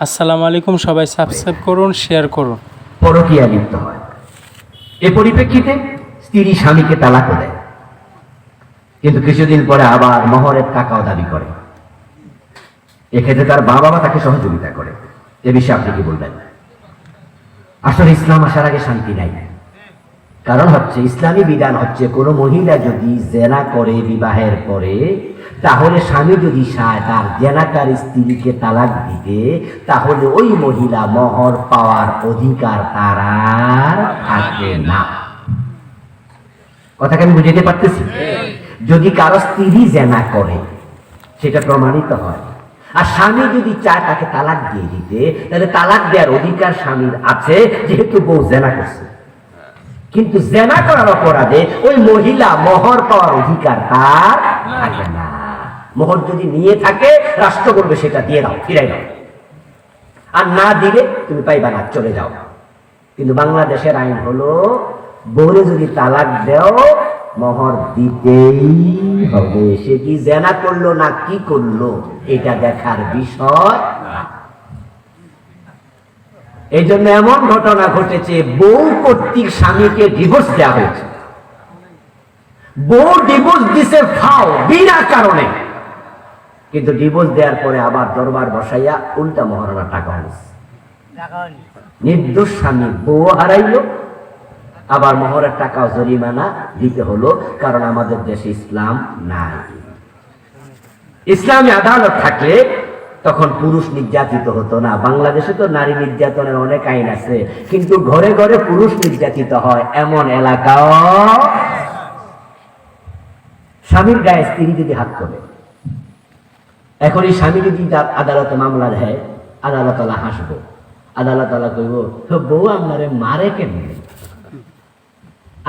আসসালামু আলাইকুম, সবাই সাবস্ক্রাইব করুন, শেয়ার করুন। পরকীয়া লিপ্ত হয়। এ পরিপ্রেক্ষিতে স্ত্রী স্বামীকে তালাক দেয়, কিন্তু কিছুদিন পরে আবার মহরের টাকাও দাবি করে। এক্ষেত্রে তার বাবা মা তাকে সহযোগিতা করে। এ বিষয়ে আপনি কি বলবেন? আসলে ইসলাম আসার আগে শান্তি নাই। কারণ হচ্ছে ইসলামী বিধান হচ্ছে কোনো মহিলা যদি জেনা করে বিবাহের পরে, তাহলে স্বামী যদি চায় তার জেনাকার স্ত্রীকে তালাক দিতে, তাহলে ওই মহিলা মহর পাওয়ার অধিকার তার আর থাকবে না। কথাকে আমি বুঝাতে পারতেছি? যদি কারো স্ত্রী জেনা করে, সেটা প্রমাণিত হয়, আর স্বামী যদি চায় তাকে তালাক দিয়ে দিতে, তাহলে তালাক দেওয়ার অধিকার স্বামীর আছে, যেহেতু বউ জেনা করছে। কিন্তু জেনা করার অপরাধে ওই মহিলা মহর পাওয়ার অধিকার তার থাকে না। মোহর যদি নিয়ে থাকে, রাষ্ট্র বলবে সেটা দিয়ে দাও, ফিরাই দাও, আর না দিলে তুমি পাইবা না, চলে যাও। কিন্তু বাংলাদেশের আইন হলো, বউরে যদি তালাক দেও মোহর দিতেই হবে। সে কি জেনা করলো না কি করলো এটা দেখার বিষয় না। এই জন্য এমন ঘটনা ঘটেছে, বউ কর্তৃক স্বামীকে ডিভোর্স দেওয়া হয়েছে। বউ ডিভোর্স দিছে ফাও, বিনা কারণে, কিন্তু ডিভোর্স দেওয়ার পরে আবার দরবার বসাইয়া উল্টা মহারণা টাকা হয়েছে। নির্দোষ স্বামী বউ হারাইলো, আবার মহরের টাকাও জরিমানা দিতে হলো। কারণ আমাদের দেশে ইসলাম নাই। ইসলামী আদালত থাকলে তখন পুরুষ নির্যাতিত হতো না। বাংলাদেশে তো নারী নির্যাতনের অনেক আইন আছে, কিন্তু ঘরে ঘরে পুরুষ নির্যাতিত হয় এমন এলাকাও। স্বামীর গায়ে স্ত্রী যদি হাত করে, এখন এই স্বামী যদি আদালতে মামলা দেয়, আদালত হাসবো, আদালত কইব বউ আপনারে মারে কেন,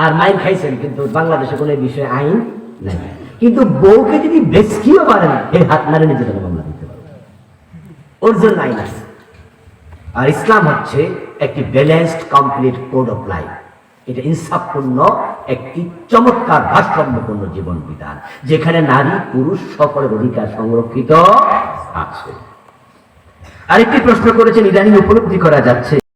আর মাইন খাইছেন, কিন্তু বাংলাদেশে কোনো বিষয়ে আইন নাই। কিন্তু বউকে যদি বেশকিও পারেন, এই হাত মারে নিজে মামলা দিতে পারে, ওর জন্য আইন আছে। আর ইসলাম হচ্ছে একটি balanced complete code of life. এটা ইনসাফপূর্ণ একটি চমৎকার ভারসাম্যপূর্ণ জীবন বিধান, যেখানে নারী পুরুষ সকলের অধিকার সংরক্ষিত আছে। আরেকটি প্রশ্ন করেছেন, ইদানিং উপলব্ধি করা যাচ্ছে